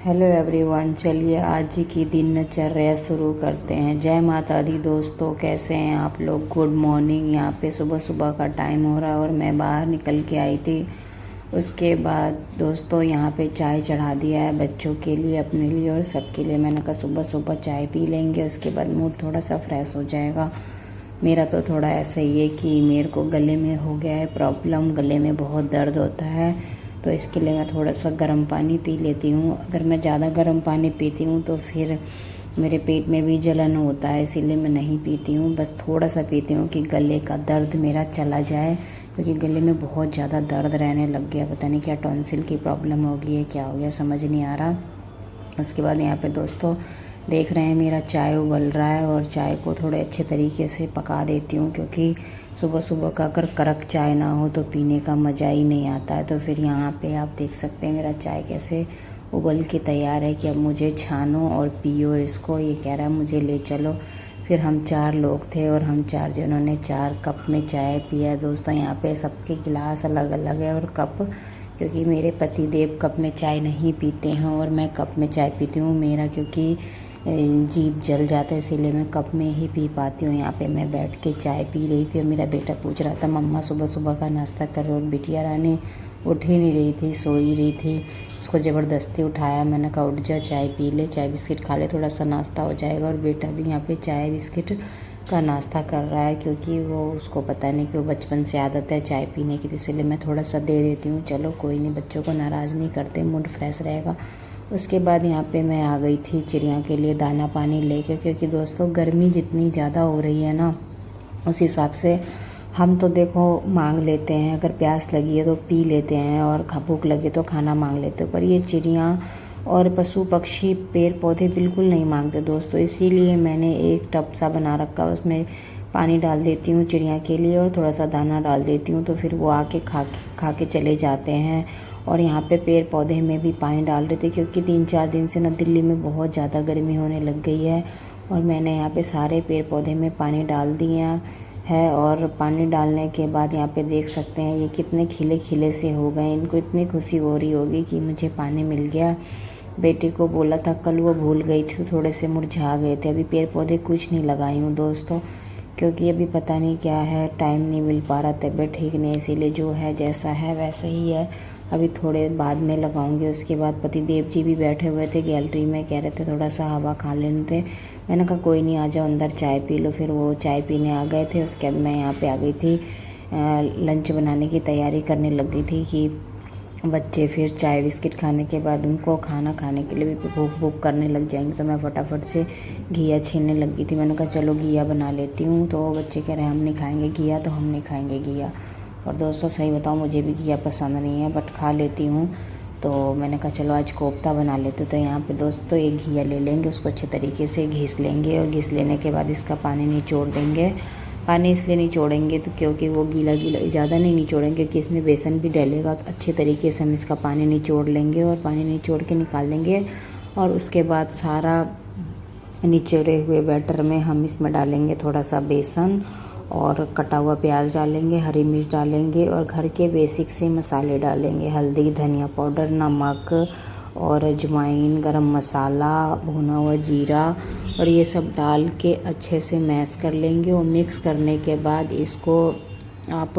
Hello everyone, चलिए आज की दिनचर्या शुरू करते हैं। जय माता दी दोस्तों, कैसे हैं आप लोग। Good morning. यहाँ पे सुबह सुबह का टाइम हो रहा है और मैं बाहर निकल के आई थी। उसके बाद दोस्तों यहाँ पे चाय चढ़ा दिया है बच्चों के लिए, अपने लिए और सबके लिए। मैंने कहा सुबह सुबह चाय पी लेंगे, उसके बाद मूड थोड़ा सा फ्रेश हो जाएगा। मेरा तो थोड़ा ऐसा ही है कि मेरे को गले में हो गया है प्रॉब्लम, गले में बहुत दर्द होता है, तो इसके लिए मैं थोड़ा सा गर्म पानी पी लेती हूँ। अगर मैं ज़्यादा गर्म पानी पीती हूँ तो फिर मेरे पेट में भी जलन होता है, इसीलिए मैं नहीं पीती हूँ। बस थोड़ा सा पीती हूँ कि गले का दर्द मेरा चला जाए, क्योंकि गले में बहुत ज़्यादा दर्द रहने लग गया। पता नहीं क्या टॉन्सिल की प्रॉब्लम हो गई है, क्या हो गया समझ नहीं आ रहा। उसके बाद यहाँ पे दोस्तों देख रहे हैं मेरा चाय उबल रहा है, और चाय को थोड़े अच्छे तरीके से पका देती हूँ, क्योंकि सुबह सुबह का अगर कड़क चाय ना हो तो पीने का मज़ा ही नहीं आता है। तो फिर यहाँ पे आप देख सकते हैं मेरा चाय कैसे उबल के तैयार है कि अब मुझे छानो और पियो इसको। ये कह रहा है मुझे ले चलो। फिर हम 4 लोग थे और हम 4 जनों ने 4 कप में चाय पिया। दोस्तों यहाँ पे सबके गिलास अलग अलग है और कप, क्योंकि मेरे पति देव कप में चाय नहीं पीते हैं और मैं कप में चाय पीती हूँ। मेरा क्योंकि जीभ जल जाता है, इसीलिए मैं कप में ही पी पाती हूँ। यहाँ पे मैं बैठ के चाय पी रही थी और मेरा बेटा पूछ रहा था मम्मा सुबह सुबह का नाश्ता कर रहे हो। और बिटिया रानी उठ ही नहीं रही थी, सो ही रही थी। उसको ज़बरदस्ती उठाया, मैंने कहा उठ जा, चाय पी ले, चाय बिस्किट खा ले, थोड़ा सा नाश्ता हो जाएगा। और बेटा भी यहाँ पे चाय बिस्किट का नाश्ता कर रहा है, क्योंकि वो उसको पता नहीं कि वो बचपन से आदत है चाय पीने की, तो इसलिए मैं थोड़ा सा दे देती हूँ। चलो कोई नहीं, बच्चों को नाराज़ नहीं करते, मूड फ्रेश रहेगा। उसके बाद यहाँ पे मैं आ गई थी चिड़िया के लिए दाना पानी लेके, क्योंकि दोस्तों गर्मी जितनी ज़्यादा हो रही है ना, उस हिसाब से हम तो देखो मांग लेते हैं, अगर प्यास लगी है तो पी लेते हैं और भूख लगे तो खाना मांग लेते हो, पर ये चिड़िया और पशु पक्षी पेड़ पौधे बिल्कुल नहीं मांगते दोस्तों। इसीलिए मैंने एक टब सा बना रखा, उसमें पानी डाल देती हूँ चिड़िया के लिए और थोड़ा सा दाना डाल देती हूँ, तो फिर वो आके खा के चले जाते हैं। और यहाँ पे पेड़ पौधे में भी पानी डाल देते, क्योंकि 3-4 दिन से ना दिल्ली में बहुत ज़्यादा गर्मी होने लग गई है। और मैंने यहाँ पे सारे पेड़ पौधे में पानी डाल दिया है। और पानी डालने के बाद यहाँ पे देख सकते हैं ये कितने खिले खिले से हो गए। इनको इतनी खुशी हो रही होगी कि मुझे पानी मिल गया। बेटी को बोला था कल, वो भूल गई थी, तो थोड़े से मुरझा गए थे। अभी पेड़ पौधे कुछ नहीं लगाई हूँ दोस्तों, क्योंकि अभी पता नहीं क्या है, टाइम नहीं मिल पा रहा, तबीयत ठीक नहीं, इसीलिए जो है जैसा है वैसा ही है। अभी थोड़े बाद में लगाऊंगी। उसके बाद पति देव जी भी बैठे हुए थे गैलरी में, कह रहे थे थोड़ा सा हवा खा लेने थे। मैंने कहा कोई नहीं, आ जाओ अंदर चाय पी लो। फिर वो चाय पीने आ गए थे। उसके बाद मैं यहाँ पे आ गई थी, लंच बनाने की तैयारी करने लग गई थी कि बच्चे फिर चाय बिस्किट खाने के बाद उनको खाना खाने के लिए भी भूख भूख करने लग जाएंगे, तो मैं फटाफट से घिया छीनने लग गई थी। मैंने कहा चलो घिया बना लेती हूँ। तो बच्चे कह रहे हैं हम नहीं खाएंगे घिया, तो हम नहीं खाएंगे घिया। और दोस्तों सही बताऊँ मुझे भी घिया पसंद नहीं है, बट खा लेती हूँ। तो मैंने कहा चलो आज कोफ्ता बना लेते। तो यहाँ पे दोस्तों एक घिया ले लेंगे, उसको अच्छे तरीके से घिस लेंगे, और घिस लेने के बाद इसका पानी निचोड़ देंगे। पानी इसलिए निचोड़ेंगे तो क्योंकि वो गीला गीला ज़्यादा नहीं निचोड़ेंगे, क्योंकि इसमें बेसन भी डलेगा, तो अच्छे तरीके से हम इसका पानी निचोड़ लेंगे और पानी निचोड़ के निकाल देंगे। और उसके बाद सारा निचोड़े हुए बैटर में हम इसमें डालेंगे थोड़ा सा बेसन, और कटा हुआ प्याज डालेंगे, हरी मिर्च डालेंगे, और घर के बेसिक से मसाले डालेंगे, हल्दी, धनिया पाउडर, नमक और अजवाइन, गरम मसाला, भुना हुआ जीरा, और ये सब डाल के अच्छे से मैश कर लेंगे। और मिक्स करने के बाद इसको आप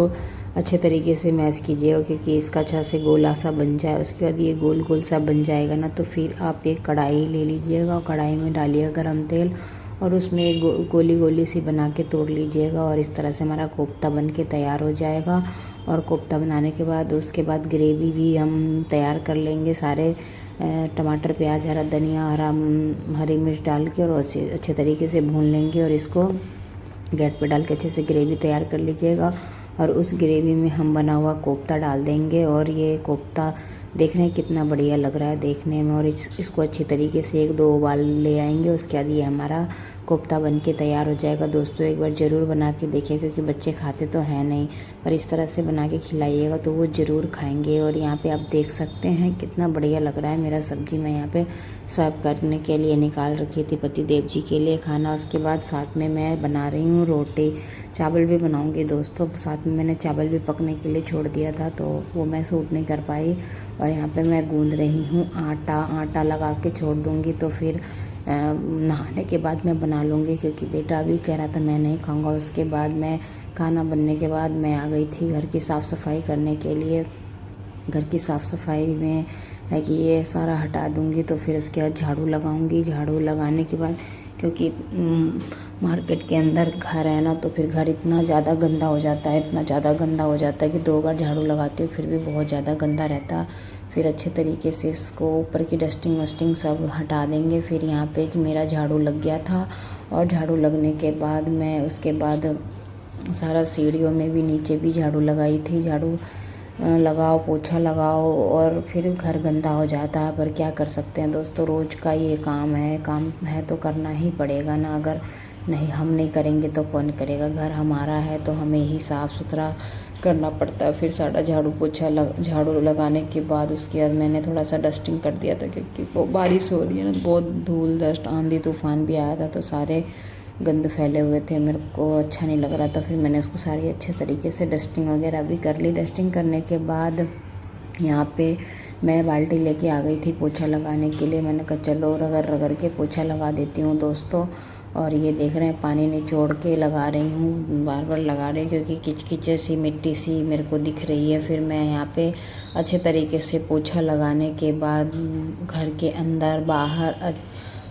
अच्छे तरीके से मैश कीजिएगा, क्योंकि इसका अच्छा से गोला सा बन जाए। उसके बाद ये गोल गोल सा बन जाएगा ना, तो फिर आप एक कढ़ाई ले लीजिएगा और कढ़ाई में डालिएगा गरम तेल, और उसमें एक गोली गोली सी बना के तोड़ लीजिएगा। और इस तरह से हमारा कोफ्ता बन के तैयार हो जाएगा। और कोफ्ता बनाने के बाद उसके बाद ग्रेवी भी हम तैयार कर लेंगे, सारे टमाटर, प्याज, हरा धनिया, हरी मिर्च डाल के, और अच्छे तरीके से भून लेंगे। और इसको गैस पे डाल के अच्छे से ग्रेवी तैयार कर लीजिएगा। और उस ग्रेवी में हम बना हुआ कोफ्ता डाल देंगे। और ये कोफ्ता देखने कितना बढ़िया लग रहा है देखने में। और इसको अच्छी तरीके से 1-2 उबाल ले आएंगे। उसके बाद ये हमारा कोफ्ता बन के तैयार हो जाएगा। दोस्तों एक बार ज़रूर बना के देखिए, क्योंकि बच्चे खाते तो हैं नहीं, पर इस तरह से बना के खिलाइएगा तो वो ज़रूर खाएंगे। और यहाँ पे आप देख सकते हैं कितना बढ़िया लग रहा है मेरा सब्जी। मैं यहाँ पे सर्व करने के लिए निकाल रखी थी पति देव जी के लिए खाना। उसके बाद साथ में मैं बना रही हूँ रोटी, चावल भी बनाऊँगी दोस्तों। साथ में मैंने चावल भी पकने के लिए छोड़ दिया था, तो वो मैं सूट नहीं कर पाई। और यहाँ पे मैं गूंद रही हूँ आटा लगा के छोड़ दूँगी, तो फिर नहाने के बाद मैं बना लूँगी, क्योंकि बेटा भी कह रहा था मैं नहीं खाऊँगा। उसके बाद मैं खाना बनने के बाद मैं आ गई थी घर की साफ़ सफाई करने के लिए। घर की साफ़ सफाई में है कि ये सारा हटा दूँगी, तो फिर उसके बाद झाड़ू लगाऊँगी। झाड़ू लगाने के बाद, क्योंकि मार्केट के अंदर घर है ना, तो फिर घर इतना ज़्यादा गंदा हो जाता है, इतना ज़्यादा गंदा हो जाता है कि 2 बार झाड़ू लगाती हूँ फिर भी बहुत ज़्यादा गंदा रहता। फिर अच्छे तरीके से इसको ऊपर की डस्टिंग वस्टिंग सब हटा देंगे। फिर यहाँ पे मेरा झाड़ू लग गया था, और झाड़ू लगने के बाद मैं उसके बाद सारा सीढ़ियों में भी नीचे भी झाड़ू लगाई थी। झाड़ू लगाओ, पोछा लगाओ, और फिर घर गंदा हो जाता है, पर क्या कर सकते हैं दोस्तों, रोज़ का ये काम है तो करना ही पड़ेगा ना। अगर नहीं हम नहीं करेंगे तो कौन करेगा। घर हमारा है तो हमें ही साफ़ सुथरा करना पड़ता है। फिर सारा झाड़ू लगाने के बाद उसके बाद मैंने थोड़ा सा डस्टिंग कर दिया था, क्योंकि वो बारिश हो रही है ना, बहुत धूल डस्ट आंधी तूफान भी आया था, तो सारे गंद फैले हुए थे, मेरे को अच्छा नहीं लग रहा था। फिर मैंने उसको सारी अच्छे तरीके से डस्टिंग वगैरह भी कर ली। डस्टिंग करने के बाद यहाँ पे मैं बाल्टी लेके आ गई थी पोछा लगाने के लिए। मैंने कहा चलो रगड़ रगड़ के पोछा लगा देती हूँ दोस्तों। और ये देख रहे हैं पानी निचोड़ के लगा रही हूँ, बार बार लगा रही हूँ, क्योंकि किचकिच सी मिट्टी सी मेरे को दिख रही है। फिर मैं यहाँ पे अच्छे तरीके से पोछा लगाने के बाद घर के अंदर बाहर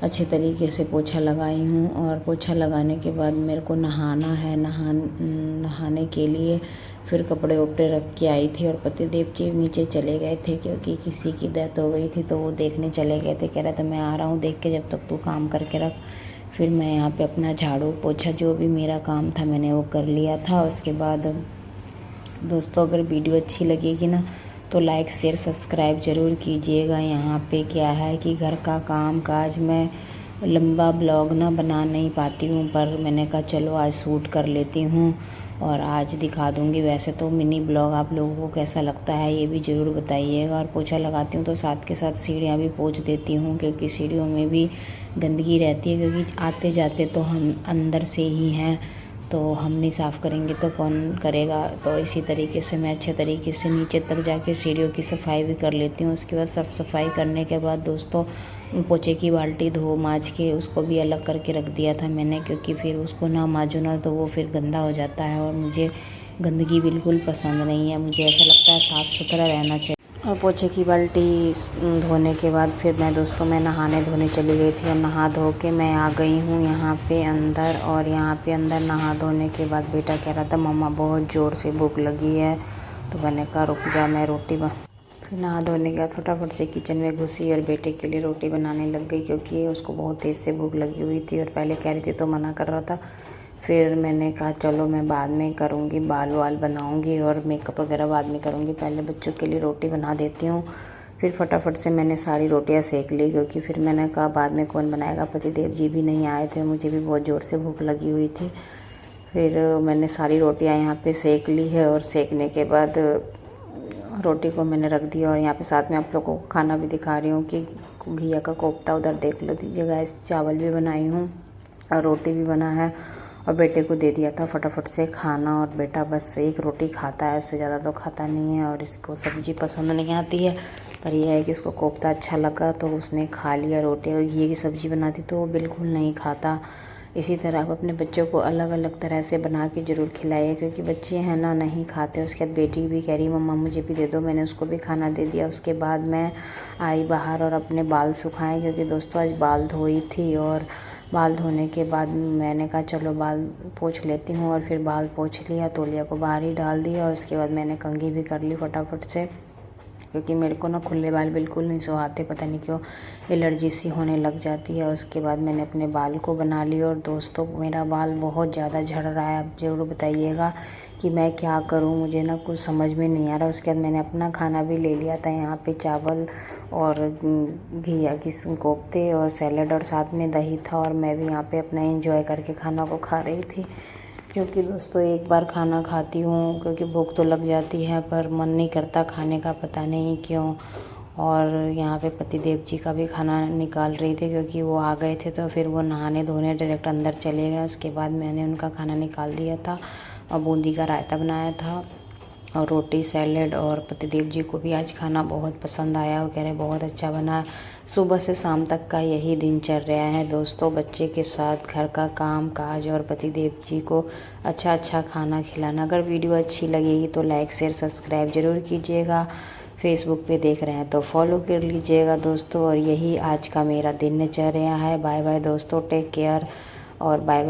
अच्छे तरीके से पोछा लगाई हूँ। और पोछा लगाने के बाद मेरे को नहाना है। नहाने के लिए फिर कपड़े वपड़े रख के आई थी, और पतिदेव जी नीचे चले गए थे, क्योंकि किसी की डेथ हो गई थी, तो वो देखने चले गए थे। कह रहा था मैं आ रहा हूँ देख के, जब तक तू काम करके रख। फिर मैं यहाँ पे अपना झाड़ू पोछा जो भी मेरा काम था मैंने वो कर लिया था। उसके बाद दोस्तों अगर वीडियो अच्छी लगेगी ना, तो लाइक शेयर सब्सक्राइब ज़रूर कीजिएगा। यहाँ पे क्या है कि घर का काम काज मैं लंबा ब्लॉग ना बना नहीं पाती हूँ, पर मैंने कहा चलो आज शूट कर लेती हूँ और आज दिखा दूँगी। वैसे तो मिनी ब्लॉग आप लोगों को कैसा लगता है ये भी ज़रूर बताइएगा। और पोछा लगाती हूँ तो साथ के साथ सीढ़ियाँ भी पोंछ देती हूँ, क्योंकि सीढ़ियों में भी गंदगी रहती है, क्योंकि आते जाते तो हम अंदर से ही हैं, तो हम नहीं साफ़ करेंगे तो कौन करेगा। तो इसी तरीके से मैं अच्छे तरीके से नीचे तक जाके सीढ़ियों की सफाई भी कर लेती हूँ। उसके बाद सब सफाई करने के बाद दोस्तों पोछे की बाल्टी धो माज के उसको भी अलग करके रख दिया था मैंने, क्योंकि फिर उसको ना माजो ना तो वो फिर गंदा हो जाता है, और मुझे गंदगी बिल्कुल पसंद नहीं है। मुझे ऐसा लगता है साफ़ सुथरा रहना चाहिए। और पोछे की बाल्टी धोने के बाद फिर मैं नहाने धोने चली गई थी, और नहा धो के मैं आ गई हूँ यहाँ पे अंदर। और यहाँ पे अंदर नहा धोने के बाद बेटा कह रहा था मम्मा बहुत ज़ोर से भूख लगी है, तो मैंने कहा रुक जा मैं रोटी फिर नहा धोने के बाद फटाफट से किचन में घुसी और बेटे के लिए रोटी बनाने लग गई, क्योंकि उसको बहुत तेज़ से भूख लगी हुई थी। और पहले कह रही थी तो मना कर रहा था। फिर मैंने कहा चलो मैं बाद में करूँगी, बाल वाल बनाऊँगी और मेकअप वगैरह बाद में करूँगी, पहले बच्चों के लिए रोटी बना देती हूँ। फिर फटाफट से मैंने सारी रोटियाँ सेक ली, क्योंकि फिर मैंने कहा बाद में कौन बनाएगा, पतिदेव जी भी नहीं आए थे, मुझे भी बहुत ज़ोर से भूख लगी हुई थी। फिर मैंने सारी रोटियाँ यहाँ पे सेक ली है, और सेकने के बाद रोटी को मैंने रख दिया। और यहाँ पे साथ में आप लोगों को खाना भी दिखा रही हूँ कि घिया का कोफ्ता उधर देख लो दीजिए गाइस, चावल भी बनाई हूँ और रोटी भी बना है, और बेटे को दे दिया था फटाफट से खाना। और बेटा बस एक रोटी खाता है, इससे ज़्यादा तो खाता नहीं है, और इसको सब्ज़ी पसंद नहीं आती है, पर यह है कि उसको कोफ्ता अच्छा लगा तो उसने खा लिया। रोटी और घी की सब्ज़ी बना दी तो वो बिल्कुल नहीं खाता। इसी तरह आप अपने बच्चों को अलग अलग तरह से बना के ज़रूर खिलाइए, क्योंकि बच्चे हैं ना नहीं खाते। उसके बाद बेटी भी कह रही मम्मा मुझे भी दे दो, मैंने उसको भी खाना दे दिया। उसके बाद मैं आई बाहर और अपने बाल सुखाए, क्योंकि दोस्तों आज बाल धोई थी। और बाल धोने के बाद मैंने कहा चलो बाल पोंछ लेती हूँ, और फिर बाल पोंछ लिया, तौलिया को बाहर ही डाल दिया। और उसके बाद मैंने कंघी भी कर ली फटाफट से, क्योंकि मेरे को ना खुले बाल बिल्कुल नहीं सुहाते, पता नहीं क्यों एलर्जी सी होने लग जाती है। उसके बाद मैंने अपने बाल को बना लिया। और दोस्तों मेरा बाल बहुत ज़्यादा झड़ रहा है, आप ज़रूर बताइएगा कि मैं क्या करूं, मुझे ना कुछ समझ में नहीं आ रहा। उसके बाद मैंने अपना खाना भी ले लिया था, यहाँ पे चावल और घिया की कोफ्ते और सैलड, और साथ में दही था। और मैं भी यहाँ पे अपना एंजॉय करके खाना को खा रही थी, क्योंकि दोस्तों एक बार खाना खाती हूँ क्योंकि भूख तो लग जाती है, पर मन नहीं करता खाने का, पता नहीं क्यों। और यहाँ पे पतिदेव जी का भी खाना निकाल रही थी, क्योंकि वो आ गए थे, तो फिर वो नहाने धोने डायरेक्ट अंदर चले गए। उसके बाद मैंने उनका खाना निकाल दिया था, और बूंदी का रायता बनाया था, और रोटी सैलेड, और पतिदेव जी को भी आज खाना बहुत पसंद आया। वो कह रहे बहुत अच्छा बना है। सुबह से शाम तक का यही दिनचर्या है दोस्तों, बच्चे के साथ घर का काम काज और पतिदेव जी को अच्छा अच्छा खाना खिलाना। अगर वीडियो अच्छी लगेगी तो लाइक शेयर सब्सक्राइब ज़रूर कीजिएगा। फेसबुक पे देख रहे हैं तो फॉलो कर लीजिएगा दोस्तों। और यही आज का मेरा दिनचर्या है। बाय बाय दोस्तों, टेक केयर और बाय बाय।